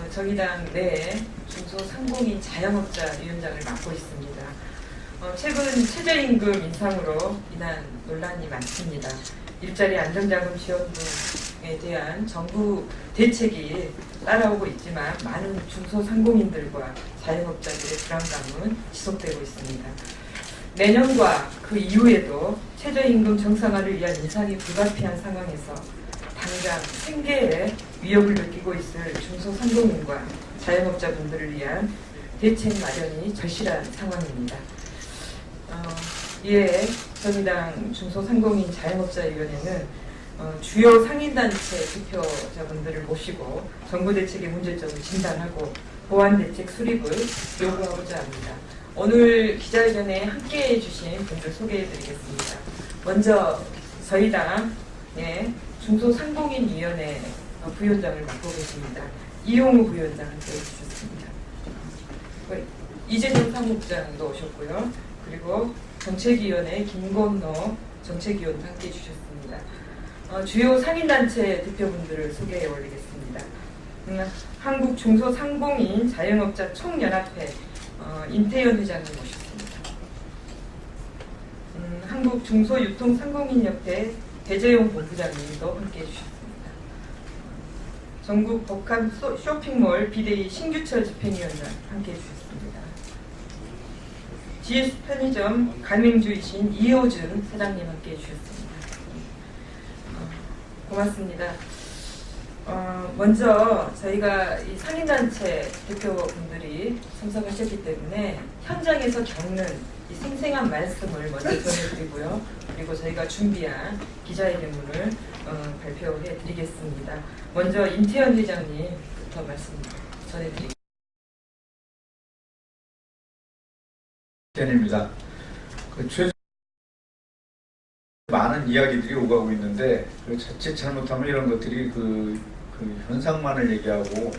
정의당 내 중소상공인 자영업자 위원장을 맡고 있습니다. 최근 최저임금 인상으로 인한 논란이 많습니다. 일자리 안정자금 지원 등에 대한 정부 대책이 따라오고 있지만 많은 중소상공인들과 자영업자들의 불안감은 지속되고 있습니다. 내년과 그 이후에도 최저임금 정상화를 위한 인상이 불가피한 상황에서 당장 생계에 위협을 느끼고 있을 중소상공인과 자영업자분들을 위한 대책 마련이 절실한 상황입니다. 이에 정의당 중소상공인 자영업자위원회는 주요 상인단체 대표자분들을 모시고 정부 대책의 문제점을 진단하고 보완 대책 수립을 요구하고자 합니다. 오늘 기자회견에 함께해 주신 분들 소개해 드리겠습니다. 먼저 저희 당의 중소상공인위원회 부위원장을 맡고 계십니다. 이용우 부위원장 함께해 주셨습니다. 이재정 사무국장도 오셨고요. 그리고 정책위원회 김건호 정책위원도 함께해 주셨습니다. 주요 상인단체 대표분들을 소개해 올리겠습니다. 한국중소상공인 자영업자 총연합회 임태현 회장님 모셨습니다. 한국중소유통상공인협회 배재용 본부장님도 함께해 주셨습니다. 전국 복합 쇼핑몰 비대위 신규철 집행위원장 함께해 주셨습니다. GS 편의점 가맹주이신 이호준 사장님 함께해 주셨습니다. 고맙습니다. 먼저 저희가 이 상인단체 대표분들이 참석하셨기 때문에 현장에서 겪는 이 생생한 말씀을 먼저 전해드리고요. 그리고 저희가 준비한 기자회견문을 발표해 드리겠습니다. 먼저 임태현 회장님부터 말씀 전해드리겠습니다. 입니다. 많은 이야기들이 오가고 있는데 자칫 잘못하면 이런 것들이 그 현상만을 얘기하고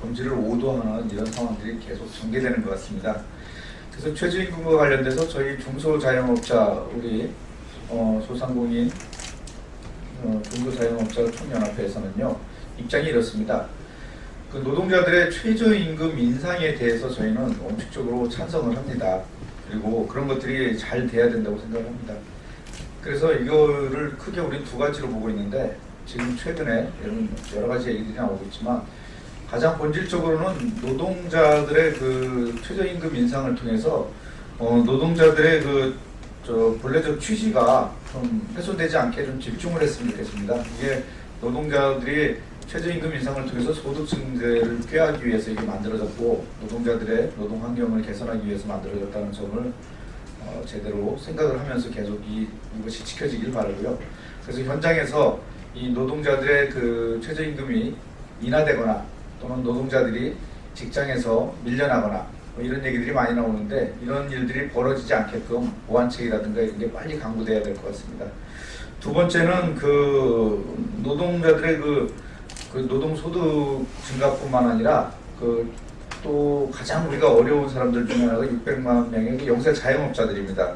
본질을 오도하는 이런 상황들이 계속 전개되는 것 같습니다. 그래서 최저임금과 관련돼서 저희 중소자영업자 우리 소상공인 중소자영업자 총연합회에서는요 입장이 이렇습니다. 그 노동자들의 최저임금 인상에 대해서 저희는 원칙적으로 찬성을 합니다. 그리고 그런 것들이 잘 돼야 된다고 생각을 합니다. 그래서 이거를 크게 우리는 두 가지로 보고 있는데 지금 최근에 여러 가지 얘기들이 나오고 있지만 가장 본질적으로는 노동자들의 그 최저임금 인상을 통해서 노동자들의 본래적 취지가 좀 훼손되지 않게 좀 집중을 했으면 좋겠습니다. 이게 노동자들이 최저임금 인상을 통해서 소득 증대를 꾀하기 위해서 이게 만들어졌고 노동자들의 노동 환경을 개선하기 위해서 만들어졌다는 점을 제대로 생각을 하면서 계속 이것이 지켜지길 바라고요. 그래서 현장에서 이 노동자들의 그 최저임금이 인하되거나 또는 노동자들이 직장에서 밀려나거나 뭐 이런 얘기들이 많이 나오는데 이런 일들이 벌어지지 않게끔 보완책이라든가 이런 게 빨리 강구돼야 될 것 같습니다. 두 번째는 그 노동자들의 그 노동소득 증가뿐만 아니라 또 가장 우리가 어려운 사람들 중에 하나가 600만 명의 그 영세 자영업자들입니다.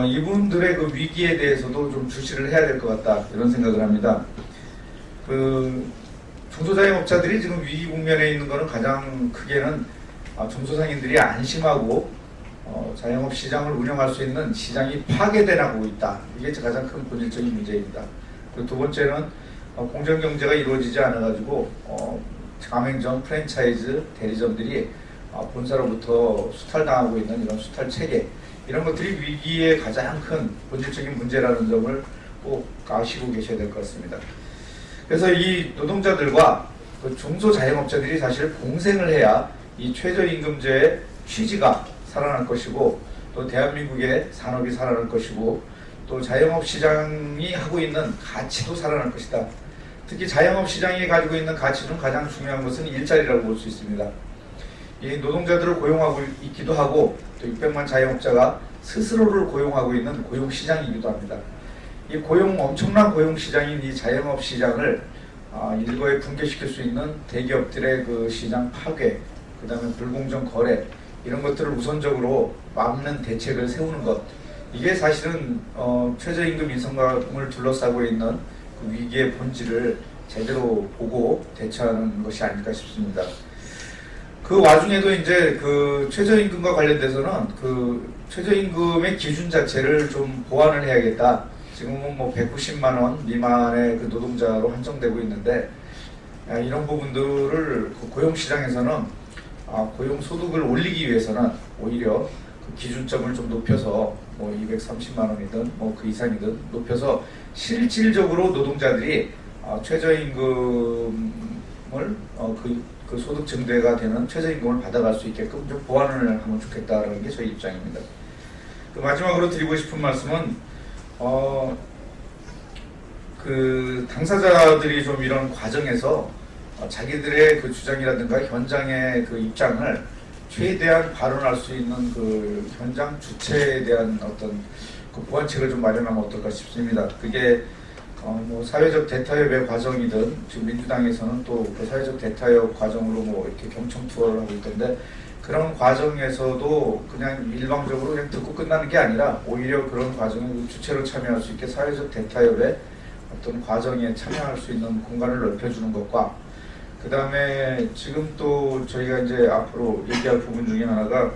이분들의 그 위기에 대해서도 좀 주시를 해야 될 것 같다 이런 생각을 합니다. 그 중소자영업자들이 지금 위기 국면에 있는 것은 가장 크게는 중소상인들이 안심하고 자영업 시장을 운영할 수 있는 시장이 파괴돼 나가고 있다. 이게 가장 큰 본질적인 문제입니다. 그리고 두 번째는 공정경제가 이루어지지 않아가지고 가맹점, 프랜차이즈, 대리점들이 본사로부터 수탈당하고 있는 이런 수탈 체계 이런 것들이 위기의 가장 큰 본질적인 문제라는 점을 꼭 아시고 계셔야 될 것 같습니다. 그래서 이 노동자들과 그 중소자영업자들이 사실 공생을 해야 이 최저임금제의 취지가 살아날 것이고 또 대한민국의 산업이 살아날 것이고 또 자영업시장이 하고 있는 가치도 살아날 것이다. 특히 자영업시장이 가지고 있는 가치는 가장 중요한 것은 일자리라고 볼 수 있습니다. 이 노동자들을 고용하고 있기도 하고 또 600만 자영업자가 스스로를 고용하고 있는 고용시장이기도 합니다. 이 엄청난 고용시장인 이 자영업시장을 일거에 붕괴시킬 수 있는 대기업들의 그 시장 파괴, 그 다음에 불공정 거래 이런 것들을 우선적으로 막는 대책을 세우는 것 이게 사실은 최저임금 인상을 둘러싸고 있는 그 위기의 본질을 제대로 보고 대처하는 것이 아닐까 싶습니다. 그 와중에도 이제 그 최저임금과 관련돼서는 그 최저임금의 기준 자체를 좀 보완을 해야겠다. 지금은 뭐 190만 원 미만의 그 노동자로 한정되고 있는데 이런 부분들을 그 고용시장에서는 고용 소득을 올리기 위해서는 오히려 그 기준점을 좀 높여서 뭐 230만 원이든 뭐 그 이상이든 높여서 실질적으로 노동자들이 최저임금을 그 소득 증대가 되는 최저임금을 받아갈 수 있게끔 좀 보완을 하면 좋겠다라는 게 저희 입장입니다. 그 마지막으로 드리고 싶은 말씀은 그 당사자들이 좀 이런 과정에서 자기들의 그 주장이라든가 현장의 그 입장을 최대한 발언할 수 있는 그 현장 주체에 대한 어떤 그 보완책을 좀 마련하면 어떨까 싶습니다. 그게 뭐 사회적 대타협의 과정이든 지금 민주당에서는 또 그 사회적 대타협 과정으로 뭐 이렇게 경청 투어를 하고 있던데 그런 과정에서도 그냥 일방적으로 그냥 듣고 끝나는 게 아니라 오히려 그런 과정에 주체로 참여할 수 있게 사회적 대타협의 어떤 과정에 참여할 수 있는 공간을 넓혀주는 것과 그 다음에 지금 또 저희가 이제 앞으로 얘기할 부분 중에 하나가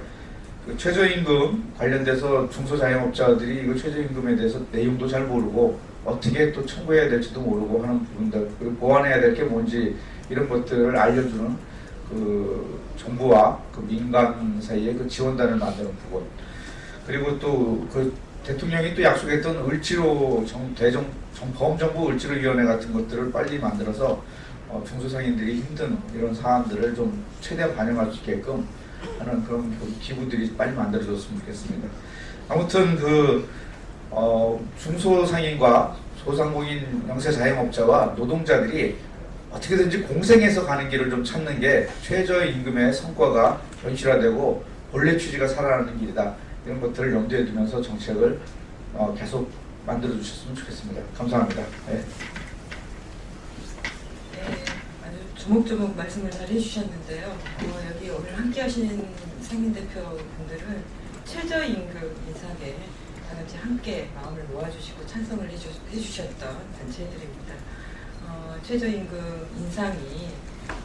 그 최저임금 관련돼서 중소자영업자들이 이거 최저임금에 대해서 내용도 잘 모르고 어떻게 또 청구해야 될지도 모르고 하는 부분들, 그리고 보완해야 될 게 뭔지 이런 것들을 알려주는 그 정부와 그 민간 사이에 그 지원단을 만드는 부분, 그리고 또 그 대통령이 또 약속했던 을지로 범정부 을지로위원회 같은 것들을 빨리 만들어서 중소상인들이 힘든 이런 사안들을 좀 최대한 반영할 수 있게끔 하는 그런 기구들이 빨리 만들어졌으면 좋겠습니다. 아무튼 중소상인과 소상공인 영세자영업자와 노동자들이 어떻게든지 공생해서 가는 길을 좀 찾는 게 최저임금의 성과가 현실화되고 본래 취지가 살아나는 길이다. 이런 것들을 염두에 두면서 정책을 계속 만들어 주셨으면 좋겠습니다. 감사합니다. 네. 아주 조목조목 말씀을 잘 해주셨는데요. 여기 오늘 함께 하시는 상인대표분들은 최저임금 인상에 다 같이 함께 마음을 모아주시고 찬성을 해주셨던 단체들입니다. 최저임금 인상이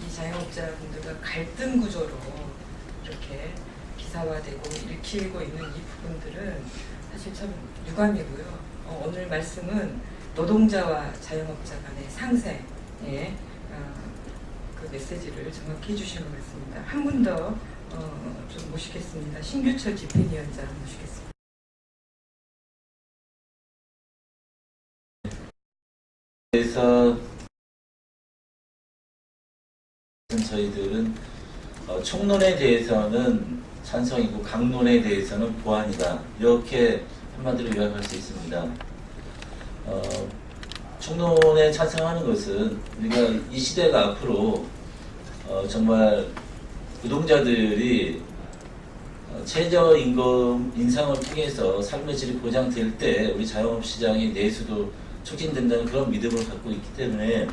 이 자영업자분들과 갈등 구조로 이렇게 기사화되고 읽히고 있는 이 부분들은 사실 참 유감이고요. 오늘 말씀은 노동자와 자영업자 간의 상생의 그 메시지를 정확히 해주신 것 같습니다. 한 분 더 좀 모시겠습니다. 신규철 집행위원장 모시겠습니다. 그래서 저희들은 총론에 대해서는 찬성이고 강론에 대해서는 보완이다, 이렇게 한마디로 요약할 수 있습니다. 총론에 찬성하는 것은 우리가 이 시대가 앞으로 정말 노동자들이 최저임금 인상을 통해서 삶의 질이 보장될 때 우리 자영업시장의 내수도 촉진된다는 그런 믿음을 갖고 있기 때문에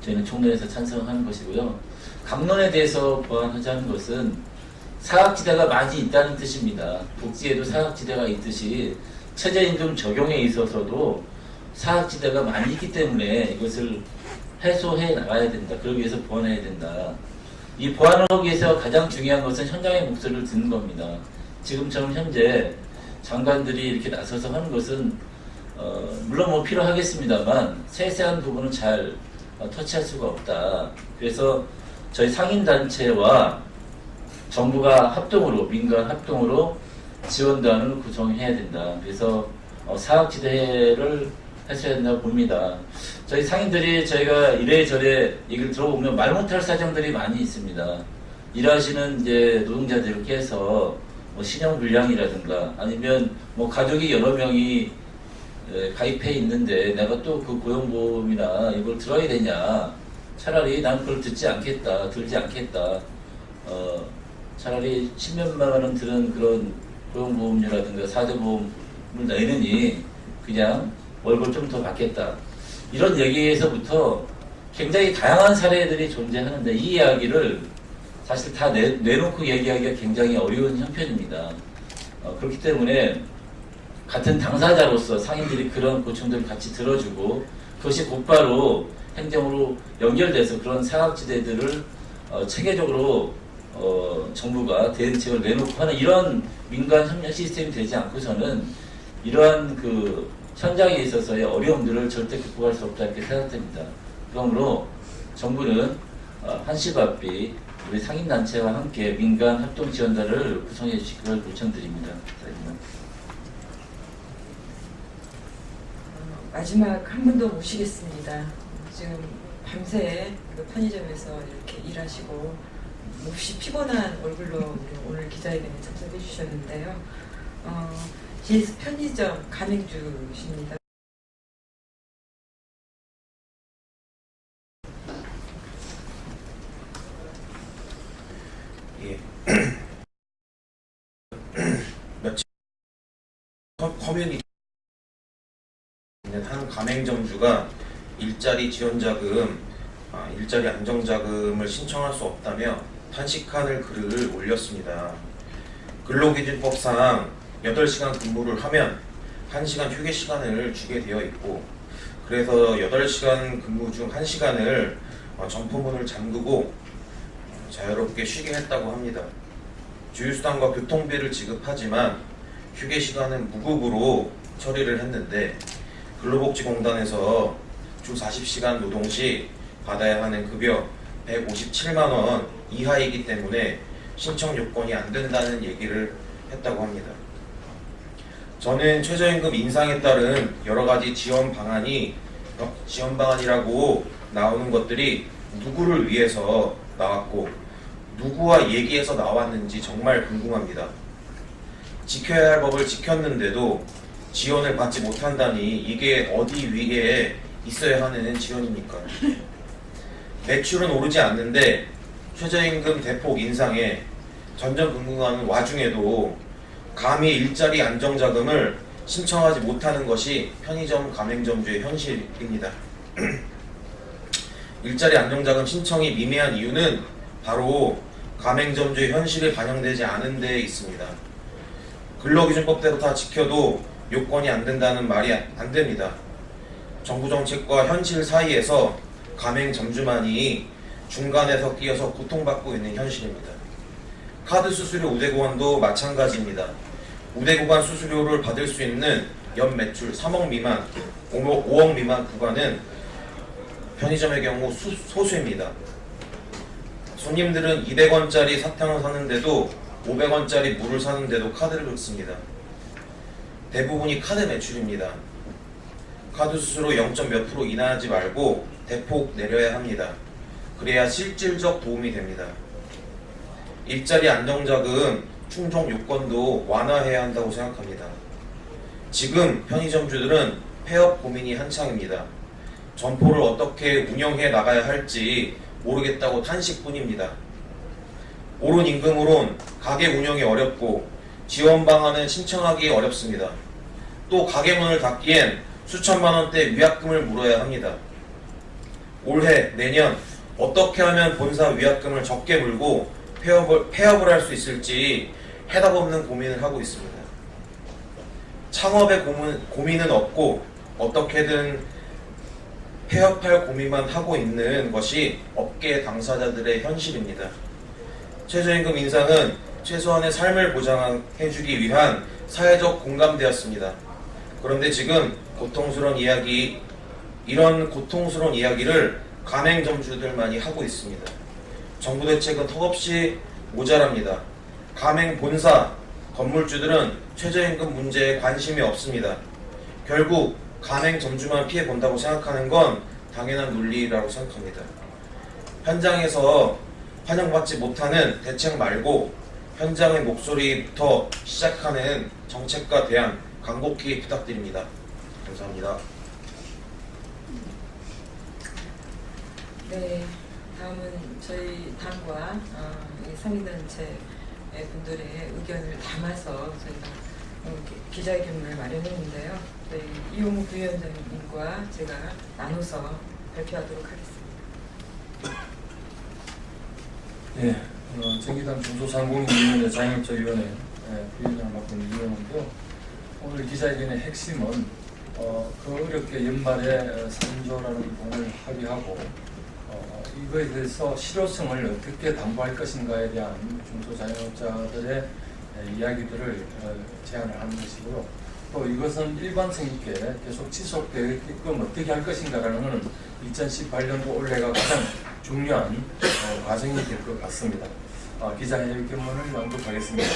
저희는 총론에서 찬성하는 것이고요. 강론에 대해서 보완하자는 것은 사각지대가 많이 있다는 뜻입니다. 복지에도 사각지대가 있듯이 최저임금 적용에 있어서도 사각지대가 많이 있기 때문에 이것을 해소해 나가야 된다. 그러기 위해서 보완해야 된다. 이 보완을 하기 위해서 가장 중요한 것은 현장의 목소리를 듣는 겁니다. 지금처럼 현재 장관들이 이렇게 나서서 하는 것은 물론 뭐 필요하겠습니다만 세세한 부분은 잘 터치할 수가 없다. 그래서 저희 상인단체와 정부가 합동으로, 민간 합동으로 지원단을 구성해야 된다. 그래서 사각지대를 해소해야 된다고 봅니다. 저희 상인들이 저희가 이래저래 얘기를 들어보면 말 못할 사정들이 많이 있습니다. 일하시는 이제 노동자들께 해서 뭐 신용불량이라든가 아니면 뭐 가족이 여러 명이 가입해 있는데 내가 또 그 고용보험이나 이걸 들어야 되냐, 차라리 난 그걸 들지 않겠다. 차라리 10몇만 원 드는 그런 고용보험료라든가 사대보험을 내느니 그냥 월급 좀 더 받겠다. 이런 얘기에서부터 굉장히 다양한 사례들이 존재하는데 이 이야기를 사실 다 내놓고 얘기하기가 굉장히 어려운 형편입니다. 그렇기 때문에 같은 당사자로서 상인들이 그런 고충들을 같이 들어주고 그것이 곧바로 행정으로 연결돼서 그런 사각지대들을 체계적으로 정부가 대응책을 내놓고 하는 이런 민간 협력 시스템이 되지 않고서는 이러한 그 현장에 있어서의 어려움들을 절대 극복할 수 없다 이렇게 생각됩니다. 그러므로 정부는 한시바삐 우리 상인단체와 함께 민간 합동지원단을 구성해 주시기를 요청드립니다. 마지막 한 분 더 모시겠습니다. 지금 밤새 그 편의점에서 이렇게 일하시고 몹시 피곤한 얼굴로 오늘 기자회견에 참석해 주셨는데요. GS 편의점 가맹주십니다. 예. 며칠 커뮤니티 있는 한 가맹점주가 일자리 지원자금, 일자리 안정자금을 신청할 수 없다며 탄식하는 글을 올렸습니다. 근로기준법상 8시간 근무를 하면 1시간 휴게 시간을 주게 되어 있고, 그래서 8시간 근무 중 1시간을 점포문을 잠그고 자유롭게 쉬게 했다고 합니다. 주유수당과 교통비를 지급하지만 휴게 시간은 무급으로 처리를 했는데, 근로복지공단에서 주 40시간 노동 시 받아야 하는 급여 157만 원 이하이기 때문에 신청 요건이 안 된다는 얘기를 했다고 합니다. 저는 최저임금 인상에 따른 여러 가지 지원 방안이라고 나오는 것들이 누구를 위해서 나왔고 누구와 얘기해서 나왔는지 정말 궁금합니다. 지켜야 할 법을 지켰는데도 지원을 받지 못한다니 이게 어디 위에 있어야 하는 지원입니까? 매출은 오르지 않는데 최저임금 대폭 인상에 전전긍긍하는 와중에도 감히 일자리 안정자금을 신청하지 못하는 것이 편의점 가맹점주의 현실입니다. 일자리 안정자금 신청이 미미한 이유는 바로 가맹점주의 현실이 반영되지 않은 데에 있습니다. 근로기준법대로 다 지켜도 요건이 안 된다는 말이 안 됩니다. 정부 정책과 현실 사이에서 가맹점주만이 중간에서 끼어서 고통받고 있는 현실입니다. 카드 수수료 우대구간도 마찬가지입니다. 우대구간 수수료를 받을 수 있는 연 매출 3억 미만, 5억 미만 구간은 편의점의 경우 소수입니다. 손님들은 200원짜리 사탕을 사는데도 500원짜리 물을 사는데도 카드를 긁습니다. 대부분이 카드 매출입니다. 카드 수수료 0.몇 % 인하하지 말고 대폭 내려야 합니다. 그래야 실질적 도움이 됩니다. 일자리 안정자금 충족 요건도 완화해야 한다고 생각합니다. 지금 편의점주들은 폐업 고민이 한창입니다. 점포를 어떻게 운영해 나가야 할지 모르겠다고 탄식뿐입니다. 오른 임금으론 가게 운영이 어렵고 지원 방안은 신청하기 어렵습니다. 또 가게 문을 닫기엔 수천만 원대 위약금을 물어야 합니다. 올해, 내년 어떻게 하면 본사 위약금을 적게 물고 폐업을 할 수 있을지 해답 없는 고민을 하고 있습니다. 창업의 고민은 없고 어떻게든 폐업할 고민만 하고 있는 것이 업계 당사자들의 현실입니다. 최저임금 인상은 최소한의 삶을 보장해주기 위한 사회적 공감대였습니다. 그런데 지금 이런 고통스러운 이야기를 가맹점주들만이 하고 있습니다. 정부 대책은 턱없이 모자랍니다. 가맹 본사, 건물주들은 최저임금 문제에 관심이 없습니다. 결국 가맹점주만 피해본다고 생각하는 건 당연한 논리라고 생각합니다. 현장에서 환영받지 못하는 대책 말고 현장의 목소리부터 시작하는 정책과 대안 간곡히 부탁드립니다. 감사합니다. 네, 다음은 저희 당과 상인단체 분들의 의견을 담아서 저희가 기자회견을 마련했는데요. 저희 이용우 부위원장님과 제가 나눠서 발표하도록 하겠습니다. 네, 정기당 중소상공인위원회 장애업자위원회 부위원장을 맡고 있는 이용우인데요. 오늘 기자회견의 핵심은 그 어렵게 연말에 3조라는 돈을 합의하고 이거에 대해서 실효성을 어떻게 담보할 것인가에 대한 중소자영업자들의 이야기들을 제안을 하는 것이고요. 또 이것은 일관성 있게 계속 지속되게끔 어떻게 할 것인가라는 것은 2018년도 올해가 가장 중요한 과정이 될 것 같습니다. 기자회견문을 언급하겠습니다.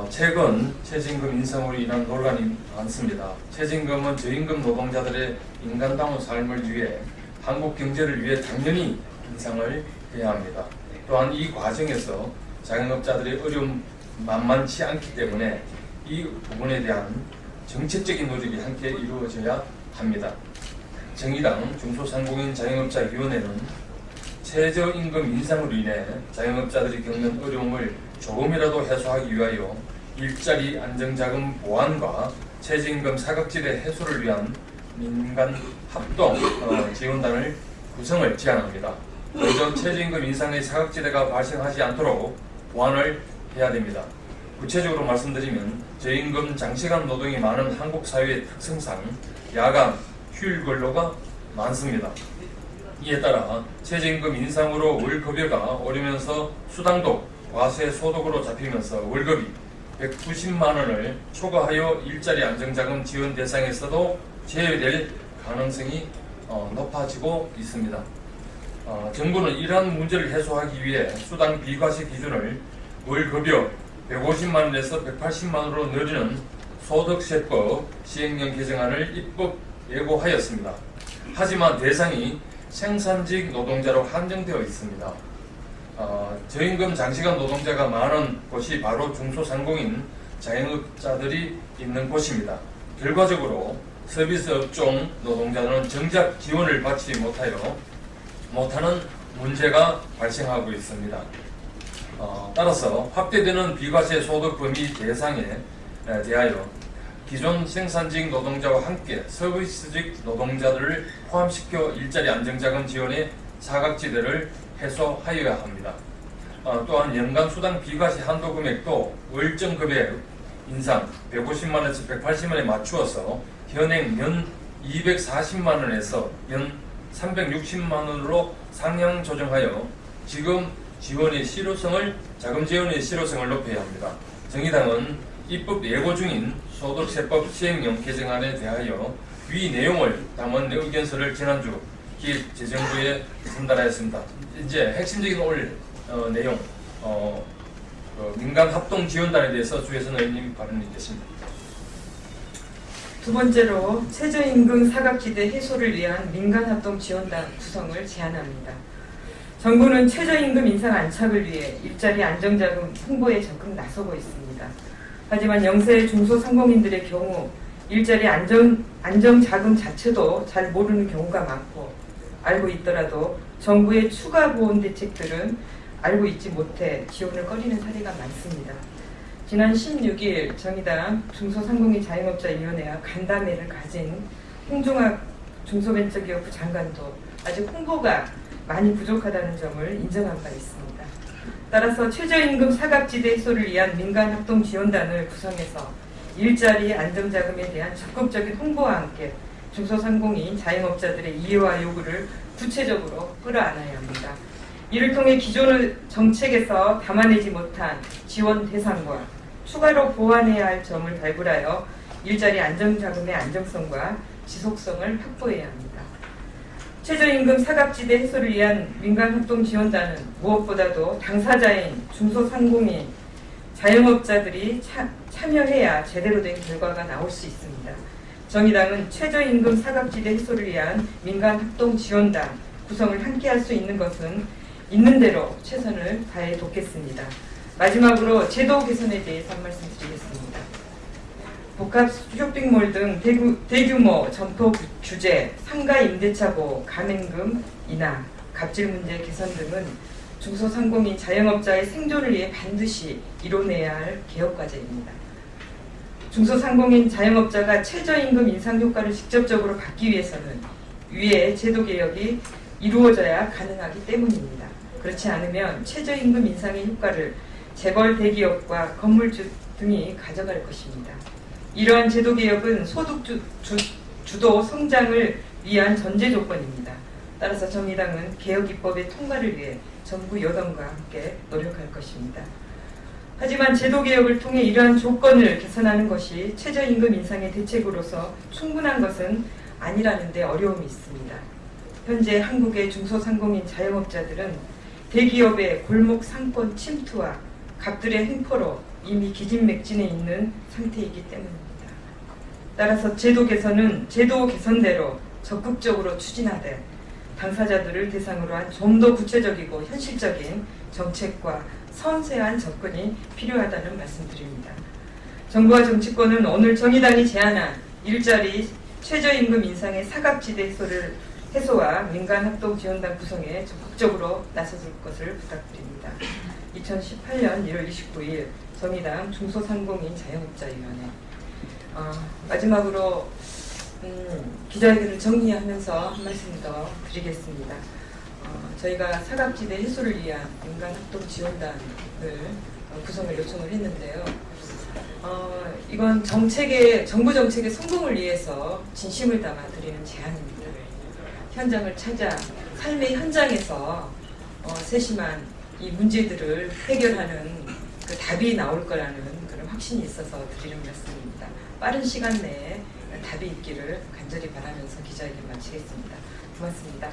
최근 최저임금 인상으로 인한 논란이 많습니다. 최저임금은 저임금 노동자들의 인간다운 삶을 위해 한국 경제를 위해 당연히 인상을 해야 합니다. 또한 이 과정에서 자영업자들의 어려움 만만치 않기 때문에 이 부분에 대한 정책적인 노력이 함께 이루어져야 합니다. 정의당 중소상공인 자영업자위원회는 최저임금 인상으로 인해 자영업자들이 겪는 어려움을 조금이라도 해소하기 위하여 일자리 안정자금 보완과 최저임금 사각지대 해소를 위한 민간 합동 지원단을 구성을 제안합니다. 먼저 최저임금 인상의 사각지대가 발생하지 않도록 보완을 해야 됩니다. 구체적으로 말씀드리면 저임금 장시간 노동이 많은 한국 사회의 특성상 야간, 휴일 근로가 많습니다. 이에 따라 최저임금 인상으로 월급여가 오르면서 수당도 과세 소득으로 잡히면서 월급이 190만 원을 초과하여 일자리 안정자금 지원 대상에서도 제외될 가능성이 높아지고 있습니다. 정부는 이러한 문제를 해소하기 위해 수당 비과세 기준을 월급여 150만 원에서 180만 원으로 늘리는 소득세법 시행령 개정안을 입법 예고하였습니다. 하지만 대상이 생산직 노동자로 한정되어 있습니다. 저임금 장시간 노동자가 많은 곳이 바로 중소상공인 자영업자들이 있는 곳입니다. 결과적으로 서비스 업종 노동자들은 정작 지원을 받지 못하는 문제가 발생하고 있습니다. 따라서 확대되는 비과세 소득 범위 대상에 대하여 기존 생산직 노동자와 함께 서비스직 노동자들을 포함시켜 일자리 안정자금 지원의 사각지대를 해소하여야 합니다. 또한 연간 수당 비과세 한도 금액도 월정 금액 인상 150만 원에서 180만 원에 맞추어서 현행 연 240만 원에서 연 360만 원으로 상향 조정하여 지금 지원의 실효성을 자금 지원의 실효성을 높여야 합니다. 정의당은 입법 예고 중인 소득세법 시행령 개정안에 대하여 위 내용을 담은 의견서를 지난주 기획재정부에 전달하였습니다. 이제 핵심적인 오늘 내용 민간 합동 지원단에 대해서 주혜선 의원님 발언이 있겠습니다. 두 번째로 최저임금 사각지대 해소를 위한 민간합동 지원단 구성을 제안합니다. 정부는 최저임금 인상 안착을 위해 일자리 안정자금 홍보에 적극 나서고 있습니다. 하지만 영세 중소상공인들의 경우 일자리 안정자금 자체도 잘 모르는 경우가 많고 알고 있더라도 정부의 추가 보온 대책들은 알고 있지 못해 지원을 꺼리는 사례가 많습니다. 지난 16일 정의당 중소상공인 자영업자위원회와 간담회를 가진 홍종학 중소벤처기업부 장관도 아직 홍보가 많이 부족하다는 점을 인정한 바 있습니다. 따라서 최저임금 사각지대 해소를 위한 민간합동지원단을 구성해서 일자리 안정자금에 대한 적극적인 홍보와 함께 중소상공인 자영업자들의 이해와 요구를 구체적으로 끌어안아야 합니다. 이를 통해 기존의 정책에서 담아내지 못한 지원 대상과 추가로 보완해야 할 점을 발굴하여 일자리 안정자금의 안정성과 지속성을 확보해야 합니다. 최저임금 사각지대 해소를 위한 민간합동지원단은 무엇보다도 당사자인 중소상공인 자영업자들이 참여해야 제대로 된 결과가 나올 수 있습니다. 정의당은 최저임금 사각지대 해소를 위한 민간합동지원단 구성을 함께할 수 있는 것은 있는 대로 최선을 다해 돕겠습니다. 마지막으로 제도 개선에 대해서 한 말씀 드리겠습니다. 복합 쇼핑몰 등 대규모 점포 규제, 상가 임대차 보호, 가맹금 인하, 갑질 문제 개선 등은 중소상공인 자영업자의 생존을 위해 반드시 이뤄내야 할 개혁과제입니다. 중소상공인 자영업자가 최저임금 인상 효과를 직접적으로 받기 위해서는 위의 제도 개혁이 이루어져야 가능하기 때문입니다. 그렇지 않으면 최저임금 인상의 효과를 재벌 대기업과 건물주 등이 가져갈 것입니다. 이러한 제도 개혁은 소득 주도 성장을 위한 전제 조건입니다. 따라서 정의당은 개혁 입법의 통과를 위해 정부 여당과 함께 노력할 것입니다. 하지만 제도 개혁을 통해 이러한 조건을 개선하는 것이 최저임금 인상의 대책으로서 충분한 것은 아니라는 데 어려움이 있습니다. 현재 한국의 중소상공인 자영업자들은 대기업의 골목 상권 침투와 갑들의 횡포로 이미 기진맥진해 있는 상태이기 때문입니다. 따라서 제도 개선대로 적극적으로 추진하되 당사자들을 대상으로 한 좀 더 구체적이고 현실적인 정책과 선세한 접근이 필요하다는 말씀드립니다. 정부와 정치권은 오늘 정의당이 제안한 일자리 최저임금 인상의 사각지대 해소와 민간합동 지원단 구성에 적극적으로 나서줄 것을 부탁드립니다. 2018년 1월 29일 정의당 중소상공인 자영업자위원회. 마지막으로 기자회견을 정리하면서 한 말씀 더 드리겠습니다. 저희가 사각지대 해소를 위한 민간합동 지원단을 구성을 요청을 했는데요. 이건 정부 정책의 성공을 위해서 진심을 담아 드리는 제안입니다. 현장을 찾아 삶의 현장에서 세심한 이 문제들을 해결하는 그 답이 나올 거라는 그런 확신이 있어서 드리는 말씀입니다. 빠른 시간 내에 답이 있기를 간절히 바라면서 기자회견 마치겠습니다. 고맙습니다.